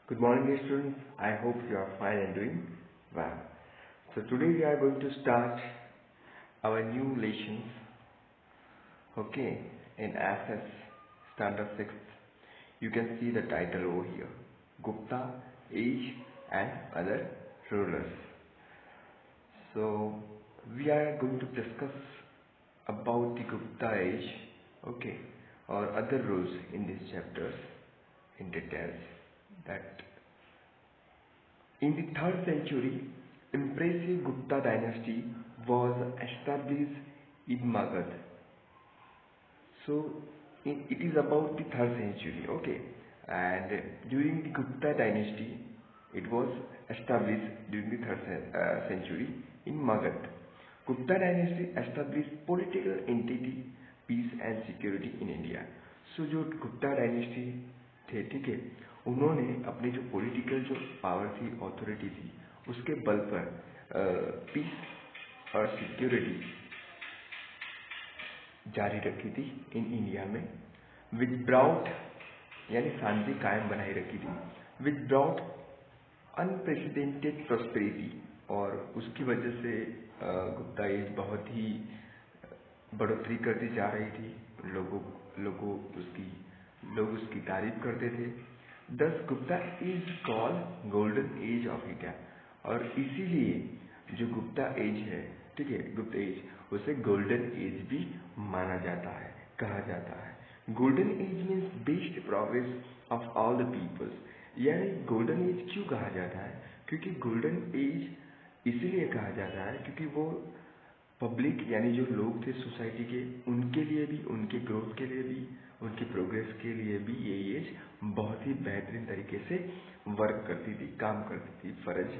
Good morning, dear students. I hope you are fine and doing well. So today we are going to start our new lessons. Okay, in SS Standard 6th. You can see the title over here: Gupta Age and Other Rulers. So we are going to discuss about the Gupta Age, okay, or other rules in these chapters in details. That in the 3rd century, impressive Gupta dynasty was established in Magad. So it is about the 3rd century, okay. And during the Gupta dynasty, it was established during the 3rd century in Magad. Gupta dynasty established political entity, peace and security in India. So जो Gupta dynasty थे, ठीक है, उन्होंने अपनी जो political जो power थी, authority थी, उसके बल पर पीस और सिक्योरिटी जारी रखी थी इन इंडिया में, विद ब्राउट यानी शांति कायम बनाई रखी थी, विद ब्राउट अनप्रेसिडेंटेड प्रॉस्पेरिटी, और उसकी वजह से गुप्ता एज बहुत ही बढ़ोतरी करती जा रही थी. लोग उसकी तारीफ करते थे. Thus Gupta is called golden age of India, और इसीलिए जो गुप्ता एज है, ठीक है, गुप्ता एज, उसे गोल्डन एज भी माना जाता है, कहा जाता है. Golden age means best progress of all the peoples. यानी गोल्डन एज क्यों कहा जाता है? क्योंकि गोल्डन एज इसीलिए कहा जाता है क्योंकि वो पब्लिक यानी जो लोग थे सोसाइटी के, उनके लिए भी, उनके ग्रोथ के लिए भी, उनकी प्रोग्रेस के लिए भी ये एज बहुत ही बेहतरीन तरीके से वर्क करती थी, काम करती थी, फर्ज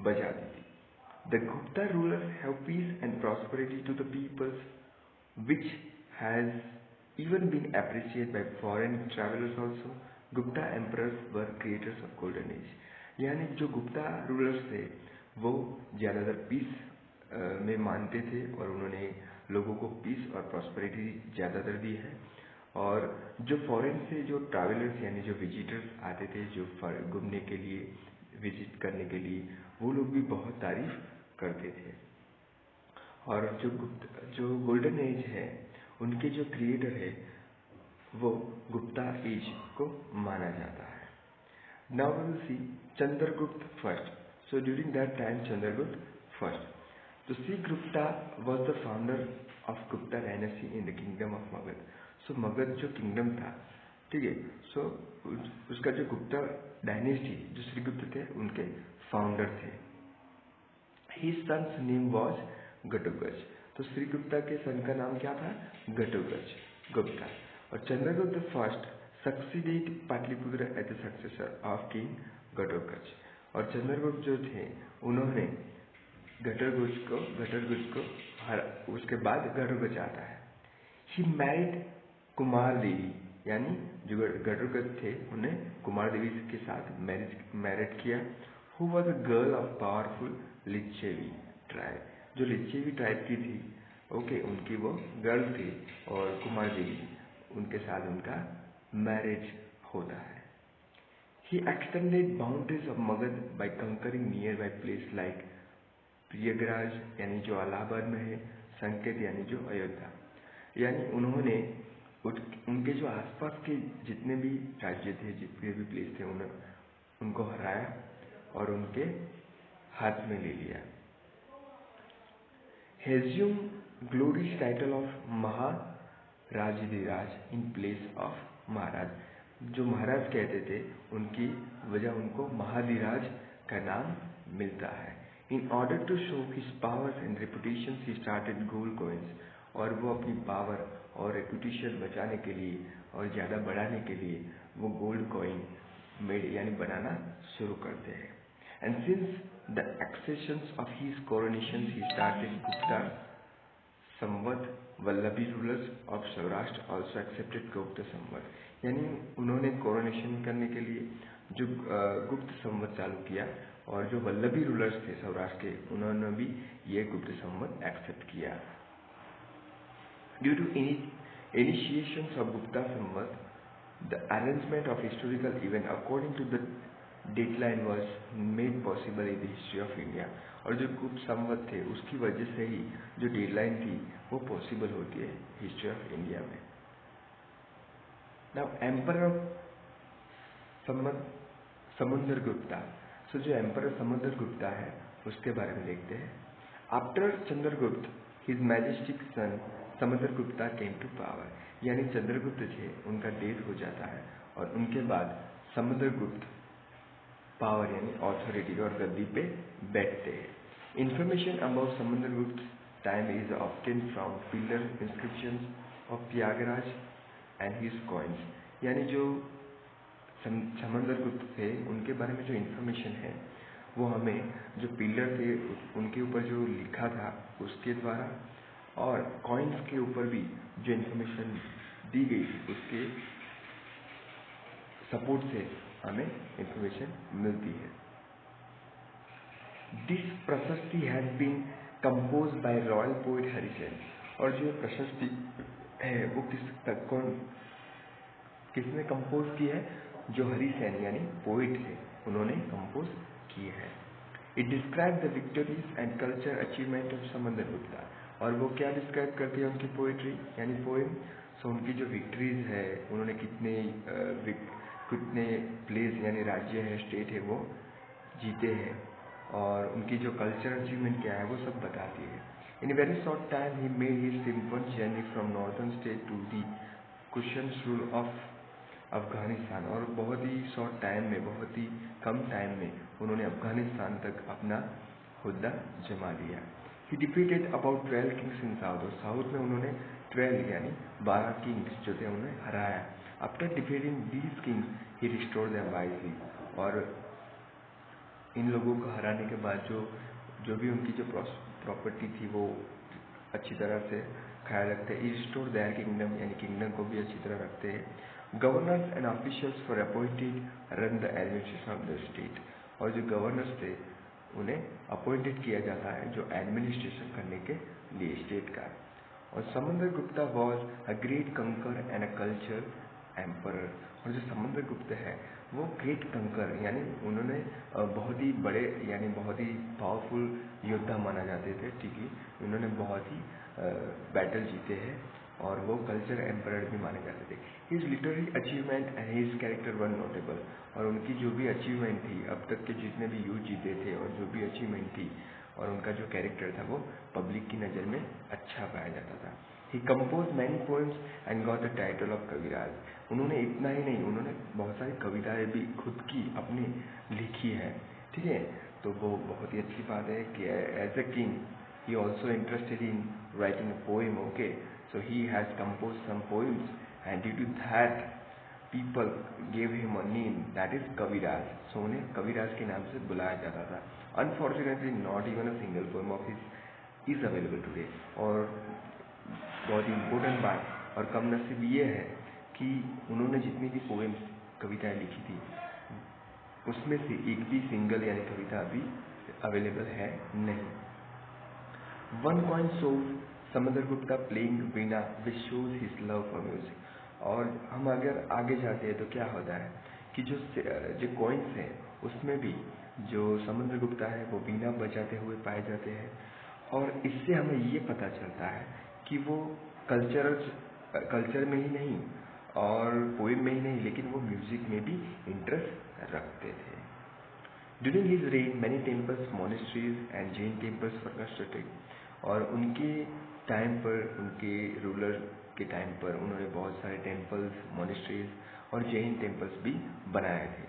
बजाती थी. The Gupta rulers have peace and prosperity to the peoples which has even been appreciated by foreign travelers also. Gupta emperors were creators of golden age. यानी जो गुप्ता रूलर्स थे वो ज़्यादातर पीस में मानते थे, और उन्होंने लोगों को पीस और प्रॉस्पेरिटी ज़्यादातर दी है. और जो फॉरेन से जो ट्रैवलर्स यानी जो विजिटर्स आते थे, जो घूमने के लिए, विजिट करने के लिए, वो लोग भी बहुत तारीफ करते थे. और जो गोल्डन एज है, उनके जो क्रिएटर है वो गुप्ता एज को माना जाता है. Now we will see Chandragupta first. So during that time Chandragupta first, तो see Gupta was the founder of Gupta dynasty in the kingdom of Magadha. So Magadha जो किंगडम था, ठीक है, सो उसका जो गुप्ता डायनेस्टी, जो श्रीगुप्त थे, उनके फाउंडर थे. His son's name was Ghatotkacha. तो श्रीगुप्ता के सन का नाम क्या था? घटोत्कच गुप्ता. और Chandragupta first succeeded Pataliputra as the successor of king Ghatotkacha. और चंद्रगुप्त जो थे, उन्होंने घटोत्कच को उसके बाद घटोत्कच आता है. ही मैरिड कुमार देवी, यानी जो घटोत्कच थे, उन्हें कुमार देवी के साथ मैरिड किया. Who was a girl of powerful Licchavi tribe. जो लिच्छवी ट्राइब की थी, ओके, उनकी वो गर्ल थी, और कुमार देवी, उनके साथ उनका मैरिज होता है. He extended boundaries of Magadha by conquering nearby place like Prayagraj, यानी जो इलाहाबाद में है, संकेत यानी जो अयोध्या. यानी उन्होंने उनके जो आसपास के जितने भी राज्य थे, जितने भी प्लेस थे, उनको हराया और उनके हाथ में ले लिया. हेज्यूम glorious title of Maharajadhiraj in place of महाराज. जो महाराज कहते थे, उनकी वजह उनको महाधिराज का नाम मिलता है. In order to show his powers and reputation he started gold coins. और वो अपनी पावर और रेपुटेशन बचाने के लिए और ज़्यादा बढ़ाने के लिए वो गोल्ड कॉइन मेड यानी बनाना शुरू करते हैं. And since the accessions of his coronation, he started Gupta Samvat. Vallabi rulers of Saurashtra also accepted Gupta Samvat. यानी उन्होंने कोरोनेशन करने के लिए जो गुप्त संवत चालू किया, और जो वल्लभी रूलर्स थे सौराष्ट्र के, उन्होंने भी ये गुप्त संवत एक्सेप्ट किया. Due to initiations of Gupta Samvat, the arrangement of historical event according to the deadline was made possible in the history of India. और जो गुप्त संवत थे उसकी वजह से ही जो डेडलाइन थी वो पॉसिबल होती है हिस्ट्री ऑफ इंडिया में। Now emperor of Samudragupta. So जो एम्परर समुद्रगुप्ता है उसके बारे में देखते हैं। After Chandragupta his majestic son Samudragupta came to power, यानी चंद्रगुप्त थे उनका डेथ हो जाता है और उनके बाद समुद्रगुप्त पावर यानी ऑथोरिटी और गद्दी पे बैठते हैं। Information about Samudragupta time is obtain from pillar inscriptions of Tyagaraj and his coins, यानी जो समुद्रगुप्त थे उनके बारे में जो इंफॉर्मेशन है वो हमें जो पिलर थे उनके ऊपर जो लिखा था उसके द्वारा और कॉइन्स के ऊपर भी जो इंफॉर्मेशन दी गई थी उसके सपोर्ट से हमें इंफॉर्मेशन मिलती है। This prashasti has been compose by royal poet Harisena, और जो प्रशस्ति है वो किसने कंपोज की है? जो हरिसेन यानी पोइट थे उन्होंने कंपोज की है। It describe the victories and culture achievement of Samudragupta, और वो क्या डिस्क्राइब करती है उनकी पोइट्री यानी पोएम। सो उनकी जो विक्ट्रीज है, उन्होंने कितने प्लेस यानी राज्य है, स्टेट है वो जीते हैं, और उनकी जो कल्चर अचीवमेंट क्या है वो सब बताती है। In a very short time he made his simple journey from northern state to the Kushan rule of Afghanistan, और बहुत ही शॉर्ट टाइम में, बहुत ही कम टाइम में उन्होंने अफगानिस्तान तक अपना हुद्दा जमा लिया। ही defeated about 12 kings in south, और साउथ में उन्होंने 12 यानी 12 किंग्स जो थे उन्हें हराया। After defeating these Kings he restore them wisely, और इन लोगों को हराने के बाद जो भी उनकी जो प्रॉपर्टी थी वो अच्छी तरह से ख्याल रखते हैं। रिस्टोर देयर किंगडम, यानी किंगडम को भी अच्छी तरह रखते हैं। Governors and officials for appointed run the administration of the state, और जो गवर्नर्स थे उन्हें अपॉइंटेड किया जाता है जो एडमिनिस्ट्रेशन करने के लिए स्टेट का। और समुद्रगुप्ता वॉज अ ग्रेट कंकर एंड अ कल्चर एम्परर, और जो समुद्रगुप्त है वो ग्रेट कंकर यानी उन्होंने बहुत ही बड़े यानी बहुत ही पावरफुल योद्धा माना जाते थे, ठीक है। उन्होंने बहुत ही बैटल जीते हैं, और वो कल्चर एम्परर भी माने जाते थे। His literary achievement and his character were notable, और उनकी जो भी अचीवमेंट थी, अब तक के जितने भी युद्ध जीते थे और जो भी अचीवमेंट थी और उनका जो कैरेक्टर था वो पब्लिक की नज़र में अच्छा पाया जाता था। He compose many poems and got the title of Kaviraj. उन्होंने इतना ही नहीं, उन्होंने बहुत सारी कविताएं भी खुद की अपनी लिखी है, ठीक है। तो वो बहुत ही अच्छी बात है कि as a king he also interested in writing a poem, okay. So he has composed some poems, and due to that people gave him a name, that is Kaviraj. So उन्हें कविराज के नाम से बुलाया जाता था। Unfortunately not even a single poem of his is available today। और बहुत ही important बात और कम नसीब ये है कि उन्होंने जितनी भी पोएम्स कविताएं लिखी थी उसमें से एक भी सिंगल यानी कविता अभी अवेलेबल है नहीं। One coin shows Samudragupta playing Veena which shows his love for music. और हम अगर आगे जाते हैं तो क्या होता है कि जो कॉइन्स हैं उसमें भी जो समुद्रगुप्ता है वो वीणा बजाते हुए पाए जाते हैं, और इससे हमें ये पता चलता है कि वो कल्चर में ही नहीं और पोएम में ही नहीं लेकिन वो म्यूजिक में भी इंटरेस्ट रखते थे। During his rain many temples, monasteries and Jain temples were constructed, और उनके टाइम पर, उनके रूलर के टाइम पर उन्होंने बहुत सारे टेम्पल्स, मोनेस्ट्रीज और जैन टेम्पल्स भी बनाए थे।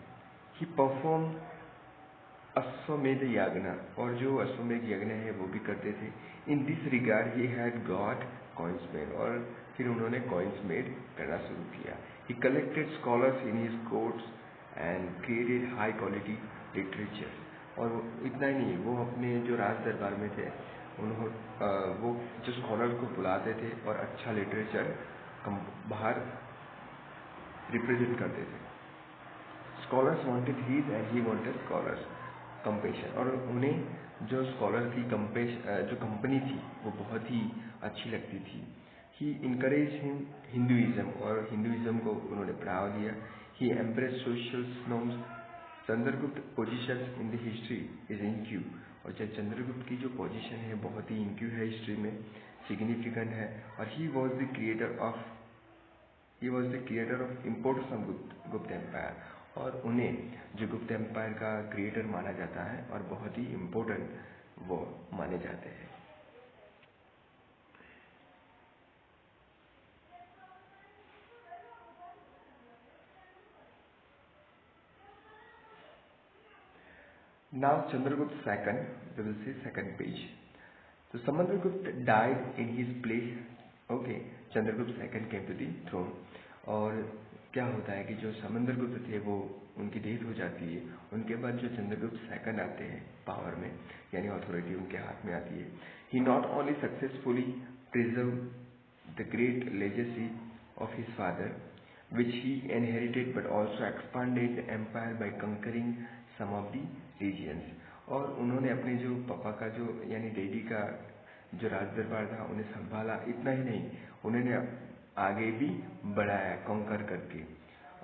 ही परफॉर्म अश्वमेध यज्ञ, और जो अश्वमेध यज्ञ है वो भी करते थे। In this regard he had got coins made, और फिर उन्होंने कॉइन्स मेड करना शुरू किया। ही collected scholars in his courts and created high quality literature, और इतना ही नहीं, वो अपने जो राज दरबार में थे वो जो स्कॉलर को बुलाते थे और अच्छा लिटरेचर बाहर रिप्रेजेंट करते थे। Scholars wanted his and he wanted scholars compassion, और उन्हें जो स्कॉलर की जो कंपनी थी वो बहुत ही अच्छी लगती थी। ही इनकरेज हिंदुइज्म, और हिंदुइज्म को उन्होंने बढ़ावा दिया। He embrace social norms Chandragupta position in the history is unique, और चंद्रगुप्त की जो पोजीशन है बहुत ही इनक्यू है, हिस्ट्री में सिग्निफिकेंट है। और he was the creator of importance of गुप्त एम्पायर, और उन्हें जो गुप्त एम्पायर का क्रिएटर माना जाता है और बहुत ही इम्पोर्टेंट वो माने जाते हैं। Now Chandragupta II, we will see second page. So Samudragupta died in his place. Okay, Chandragupta II came to the throne. और क्या होता है कि जो समुद्रगुप्त थे वो उनकी डेथ हो जाती है, उनके बाद जो चंद्रगुप्त II आते हैं पावर में, यानी अथॉरिटी उनके हाथ में आती है। He not only successfully preserve the great legacy of his father which he inherited, but also expanded the empire by conquering some of the regions. और उन्होंने अपने जो पापा का जो यानी डैडी का जो राज दरबार था उन्हें संभाला, इतना ही नहीं उन्होंने आगे भी बढ़ाया कॉन्कर करके।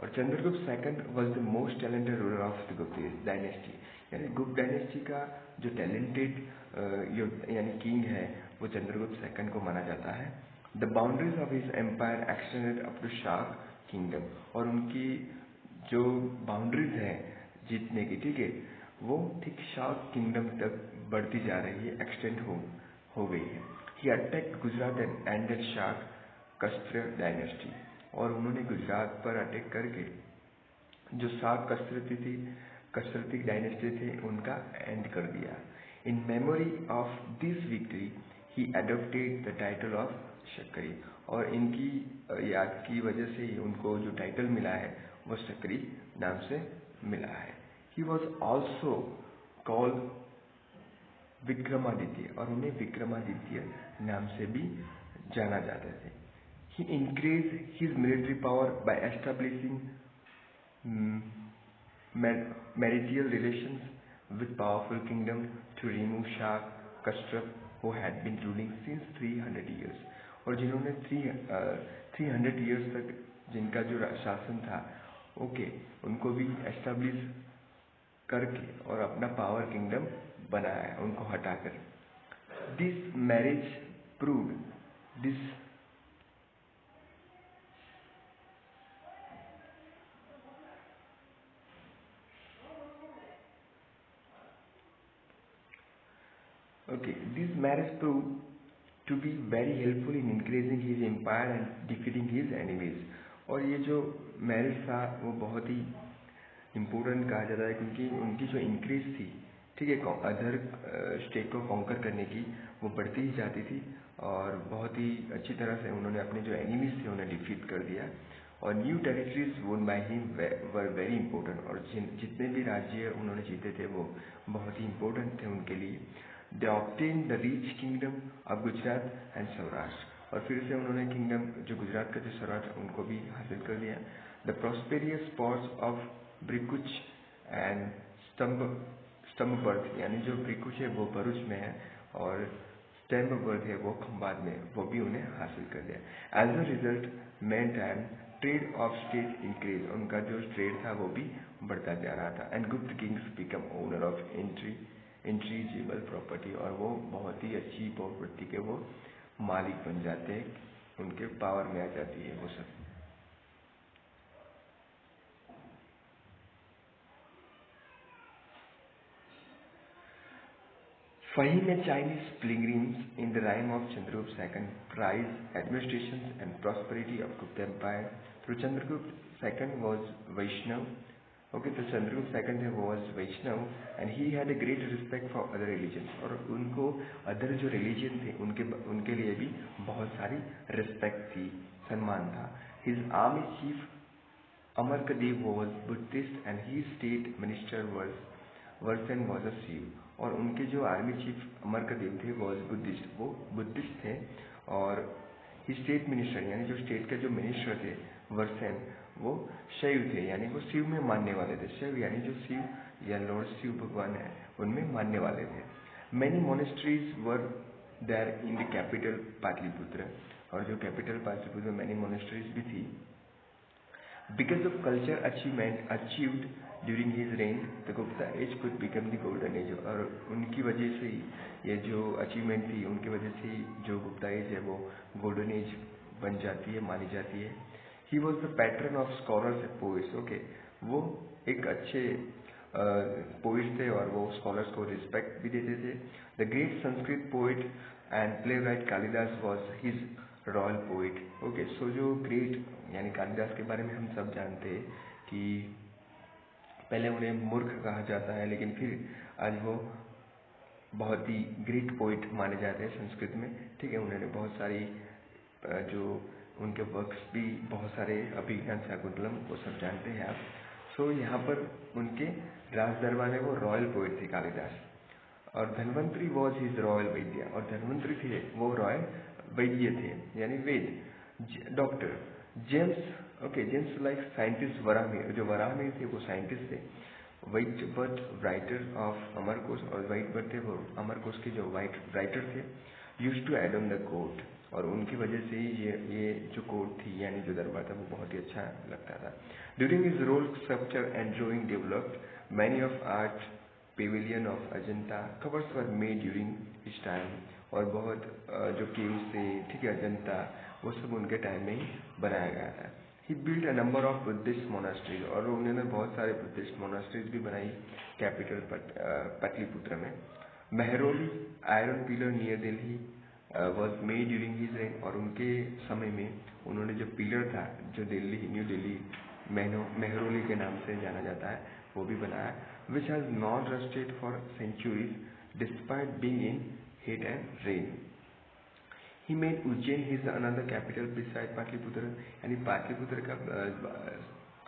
और Chandragupta II was the most talented ruler of the गुप्त डायनेस्टी, यानी गुप्त डायनेस्टी का जो टैलेंटेड यानी किंग है वो चंद्रगुप्त II को माना जाता है। The boundaries of his empire extended up to Shaka kingdom, और उनकी जो बाउंड्रीज है जीतने की, ठीक है, वो ठीक शाक किंगडम तक बढ़ती जा रही है, एक्सटेंड हो गई है। ही अटैक गुजरात एंड एंडेड शाक कस्त्र डायनेस्टी, और उन्होंने गुजरात पर अटैक करके जो शाक कस्रती डायनेस्टी थे उनका एंड कर दिया। In memory of this victory he adopted the title of Shakari, और इनकी याद की वजह से ही उनको जो टाइटल मिला है वो शक्करी नाम से मिला है। He was also called Vikramaditya, और उन्हें विक्रमादित्य नाम से भी जाना जाते थे। He increase his military power by establishing marital relations with powerful kingdom to remove Shak Kasraf who had been ruling since 300 years, और जिन्होंने 300 years तक जिनका जो शासन था, ओके, उनको भी एस्टेब्लिश करके और अपना पावर किंगडम बनाया उनको हटाकर। This marriage proved this This marriage proved to be very helpful in increasing his empire and defeating his enemies. और ये जो मैरिज था वो बहुत ही इम्पोर्टेंट कहा जाता है, क्योंकि उनकी जो इंक्रीज थी, ठीक है, अदर स्टेट को कॉन्कर करने की, वो बढ़ती ही जाती थी, और बहुत ही अच्छी तरह से उन्होंने अपने जो एनिमीज थे उन्हें डिफीट कर दिया। और न्यू टेरिटरीज वोन by him were very important, और जितने भी राज्य उन्होंने जीते थे वो बहुत ही इंपॉर्टेंट थे उनके लिए। They obtain the rich kingdom of Gujarat and Saurashtra, और फिर से उन्होंने किंगडम जो गुजरात का जो सौराष्ट्र उनको भी हासिल कर लिया। The prosperous spots of Brikuch and Stambhavarth, यानी जो ब्रिकुच है वो भरूच में है और स्तंभवर्थ है वो खंबात में, वो भी उन्हें हासिल कर लिया। As a result maritime trade of state increase, उनका जो ट्रेड था वो भी बढ़ता जा रहा था। And Gupta kings become owner of intangible property, और वो बहुत ही अच्छी प्रॉपर्टी के वो मालिक बन जाते हैं, उनके पावर में आ जाती है वो सब। Fahim, a Chinese pilgrims in the rhyme of Chandragupta II, praise administration and prosperity of Gupta Empire. So Chandragupta II was Vaishnav. Okay, so Chandragupta II was Vaishnav and he had a great respect for other religions. और उनको other जो religion थे उनके लिए भी बहुत सारी respect थी, सम्मान था। His army chief Amarkadev was Buddhist and his state minister was Varsen was a Siv, और उनके जो आर्मी चीफ अमरकदेव थे वो बुद्धिस्ट, वो बुद्धिस्ट थे। और स्टेट मिनिस्टर यानी जो स्टेट के जो मिनिस्टर थे वर्सेन, वो शैव थे, यानी वो शिव में मानने वाले थे। शैव यानी जो शिव या लॉर्ड शिव भगवान है उनमें मानने वाले थे। Many monasteries were there in the capital Pataliputra, और जो कैपिटल पाटलिपुत्र में मैनी मोनेस्ट्रीज भी थी। Because of culture achievement achieved during his reign, the Gupta age could become the golden age. और उनकी वजह से ही ये जो अचीवमेंट थी उनकी वजह से ही जो गुप्ता एज है वो गोल्डन एज बन जाती है, मानी जाती है. He was the pattern of scholars and poets. Okay, वो एक अच्छे पोइट थे और वो स्कॉलर्स को रिस्पेक्ट भी देते थे. The great Sanskrit poet and playwright Kalidasa was his royal poet. Okay, so जो ग्रेट यानी कालिदास के बारे में हम सब जानते हैं कि पहले उन्हें मूर्ख कहा जाता है, लेकिन फिर आज वो बहुत ही ग्रेट पोइट माने जाते हैं संस्कृत में. ठीक है, उन्होंने बहुत सारी जो उनके वर्क्स भी बहुत सारे, अभिज्ञान शाकुंतलम, वो सब जानते हैं आप. सो यहाँ पर उनके राज दरबार में वो रॉयल पोइट थे कालिदास. और धन्वंतरी वॉज हिज रॉयल वैद्य. और धन्वंतरी थे वो रॉयल वैद्य थे, यानी वेद doctor. Gems, okay, gems like scientist Varahamihira, जो वराहमिहिर थे वो साइंटिस्ट थे. व्हाइटबर्ट राइटर ऑफ अमरकोश, और व्हाइटबर्ट थे वो अमरकोश के जो राइटर थे. Used to adorn the court, और उनकी वजह से ही ये जो कोर्ट थी यानी जो दरबार था वो बहुत ही अच्छा लगता था. During his rule sculpture and drawing developed many of art pavilion of Ajanta caves were made during his time. और बहुत जो केव्स थे, ठीक है, अजंता, वो सब उनके टाइम में ही बनाया गया था. He build a number of Buddhist monasteries, और उन्होंने बहुत सारे बुद्धिस्ट मोनास्ट्रीज भी बनाई कैपिटल पाटलिपुत्र में. Mehrauli iron pillar near Delhi was made during his rain, और उनके समय में उन्होंने जो पिलर था जो दिल्ली, न्यू दिल्ली मेहरौली के नाम से जाना जाता है, वो भी बनाया. Which has not rusted for centuries despite being in heat and rain. He made Ujjain his another capital beside Pataliputra, यानी पाटलिपुत्र का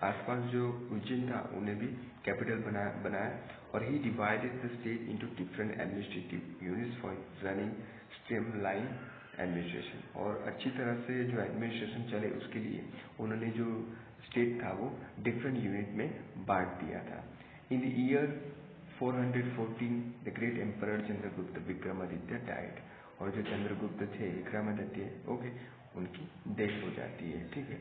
आसपास जो उज्जैन था उन्हें भी कैपिटल बनाया. और he divided the state into different administrative units for running streamline administration. और अच्छी तरह से जो एडमिनिस्ट्रेशन चले उसके लिए उन्होंने जो स्टेट था वो डिफरेंट यूनिट में बांट दिया था. In the year 414 the great emperor Chandragupta Vikramaditya died. और जो चंद्रगुप्त थे विक्रमादित्य, ओके, उनकी डेथ हो जाती है. ठीक है,